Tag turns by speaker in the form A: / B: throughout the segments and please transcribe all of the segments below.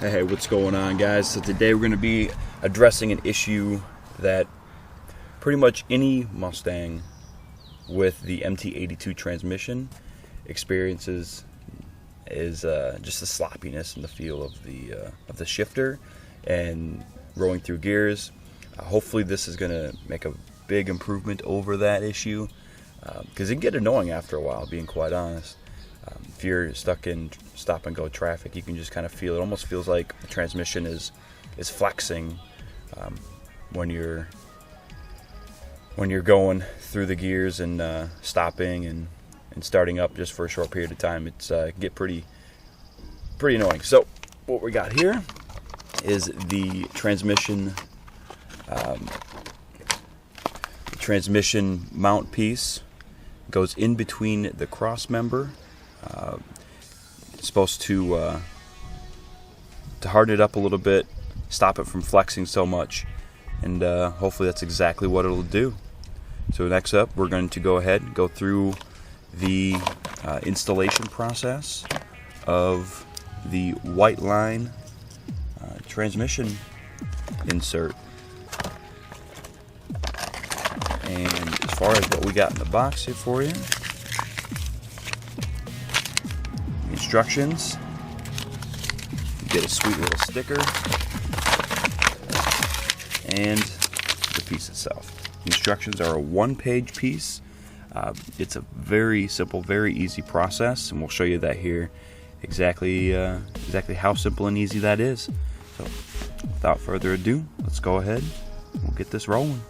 A: Hey, what's going on, guys? So today we're going to be addressing an issue that pretty much any Mustang with the MT82 transmission experiences is just the sloppiness and the feel of the shifter and rolling through gears. Hopefully this is going to make a big improvement over that issue, because it can get annoying after a while, being quite honest. If you're stuck in stop and go traffic, you can just kind of feel it. Almost feels like the transmission is flexing when you're going through the gears and stopping and starting up just for a short period of time. It's can get pretty annoying. So what we got here is the transmission mount piece. It goes in between the cross member. It's supposed to harden it up a little bit, stop it from flexing so much, and hopefully that's exactly what it'll do. So next up, we're going to go ahead and go through the installation process of the Whiteline Transmission Insert. And as far as what we got in the box here for you, instructions. You get a sweet little sticker and the piece itself. The instructions are a one-page piece. It's a very simple, very easy process, and we'll show you that here exactly how simple and easy that is. So without further ado, let's go ahead. We'll get this rolling.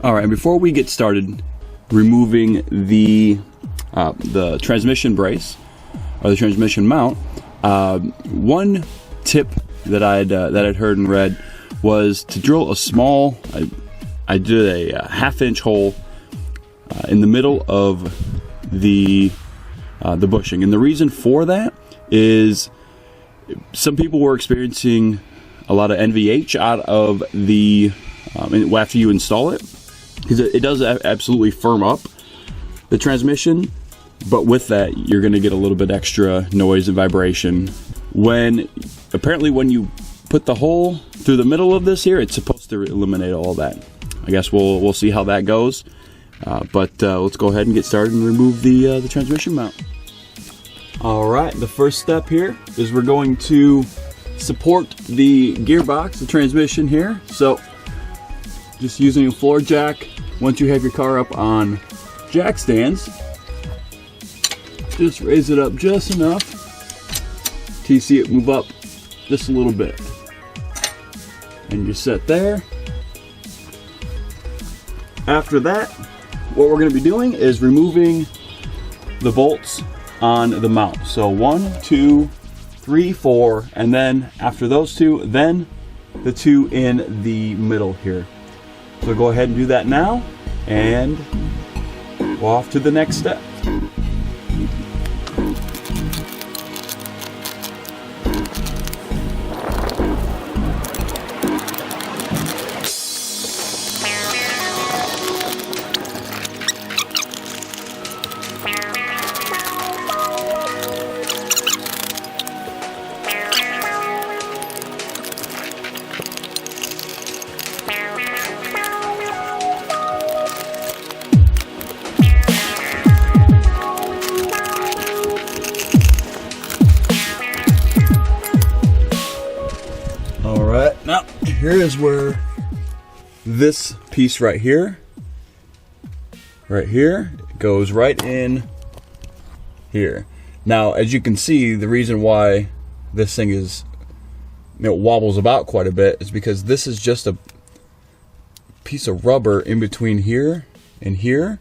A: All right, before we get started removing the transmission brace or the transmission mount, one tip that I'd heard and read was to drill a small. I did a half-inch hole in the middle of the bushing, and the reason for that is some people were experiencing a lot of NVH out of the after you install it, because it does absolutely firm up the transmission. But with that, you're going to get a little bit extra noise and vibration. Apparently when you put the hole through the middle of this here, it's supposed to eliminate all that. I guess we'll see how that goes. But let's go ahead and get started and remove the transmission mount. All right, the first step here is we're going to support the gearbox, the transmission here. So just using a floor jack, once you have your car up on jack stands, just raise it up just enough till you see it move up just a little bit. And you're set there. After that, what we're going to be doing is removing the bolts on the mount. So 1, 2, 3, 4, and then after those two, then the two in the middle here. So go ahead and do that now, and go off to the next step. Now, here is where this piece right here goes right in here. Now, as you can see, the reason why this thing is, wobbles about quite a bit is because this is just a piece of rubber in between here and here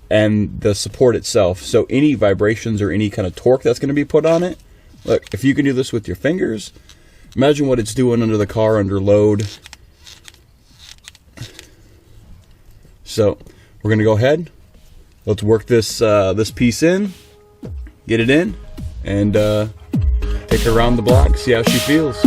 A: and the support itself. So any vibrations or any kind of torque that's going to be put on it, look, if you can do this with your fingers, imagine what it's doing under the car under load. So we're going to go ahead. Let's work this piece in, get it in, and take her around the block, see how she feels.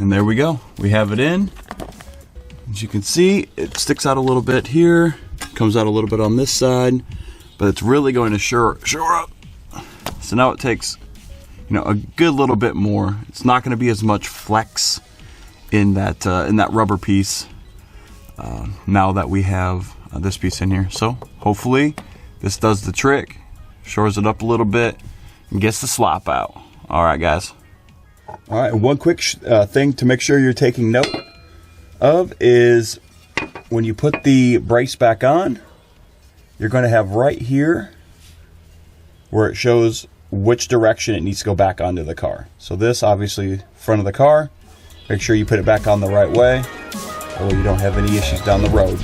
A: and there we go. We have it in. As you can see, it sticks out a little bit here, comes out a little bit on this side, but it's really going to shore up. So now it takes, a good little bit more. It's not going to be as much flex in that rubber piece now that we have this piece in here. So hopefully this does the trick, shores it up a little bit, and gets the slop out. All right, guys. All right, one quick thing to make sure you're taking note of is when you put the brace back on, you're going to have right here where it shows which direction it needs to go back onto the car. So this, obviously, front of the car. Make sure you put it back on the right way, or you don't have any issues down the road.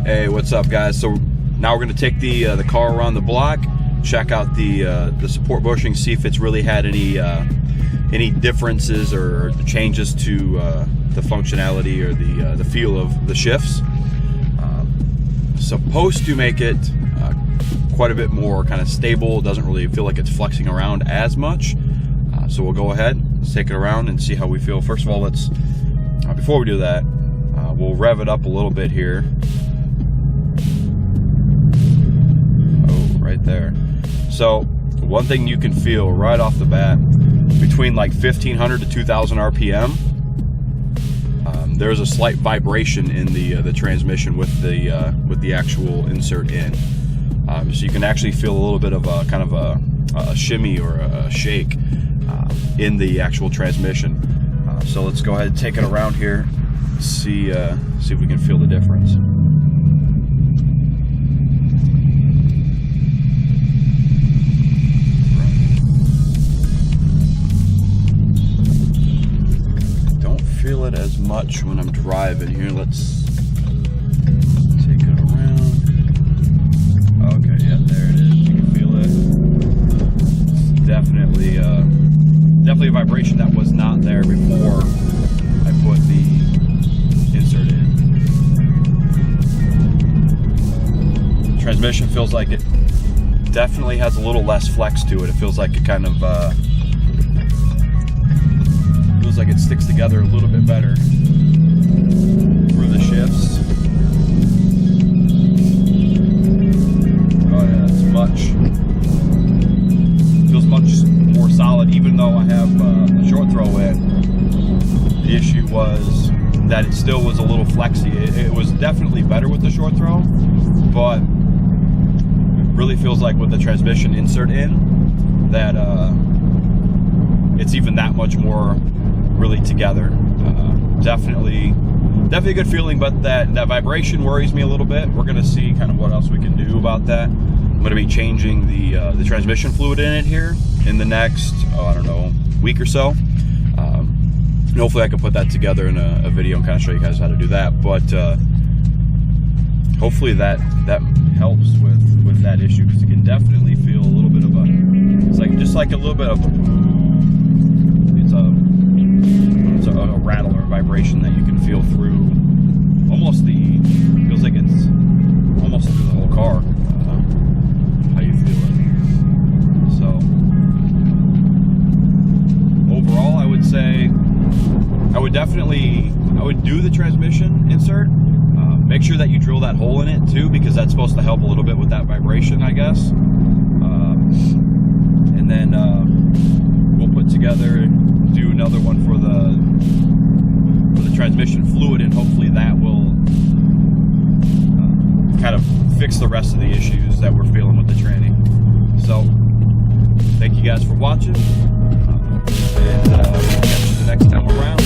A: Hey, what's up, guys? So now we're going to take the car around the block, check out the support bushing, see if it's really had any differences or changes to the functionality or the feel of the shifts. Supposed to make it quite a bit more kind of stable. Doesn't really feel like it's flexing around as much. So we'll go ahead, let's take it around and see how we feel. First of all, let's before we do that, we'll rev it up a little bit here. Right there. So one thing you can feel right off the bat, between like 1500 to 2000 RPM, there's a slight vibration in the transmission with the actual insert in. So you can actually feel a little bit of a kind of a shimmy or a shake in the actual transmission. So let's go ahead and take it around here, see if we can feel the difference. Feel it as much when I'm driving here. Let's take it around. Okay, yeah, there it is. You can feel it. It's definitely a vibration that was not there before I put the insert in. Transmission feels like it definitely has a little less flex to it. It feels like it kind of like it sticks together a little bit better through the shifts. Oh yeah, it's feels much more solid, even though I have a short throw in. The issue was that it still was a little flexy. It was definitely better with the short throw, but it really feels like with the transmission insert in that it's even that much more really together. Definitely a good feeling, but that vibration worries me a little bit. We're going to see kind of what else we can do about that. I'm going to be changing the transmission fluid in it here in the next, I don't know, week or so. And hopefully I can put that together in a video and kind of show you guys how to do that. But hopefully that helps with that issue, because you can definitely feel a little bit of it's like just like a little bit of it's a rattle or a vibration that you can feel through feels like it's almost through the whole car, how you feel it. So overall, I would say I would do the transmission insert. Make sure that you drill that hole in it too, because that's supposed to help a little bit with that vibration, I guess. And then we'll put together, do another one for the transmission fluid, and hopefully that will kind of fix the rest of the issues that we're feeling with the tranny. So thank you guys for watching, and catch you the next time around.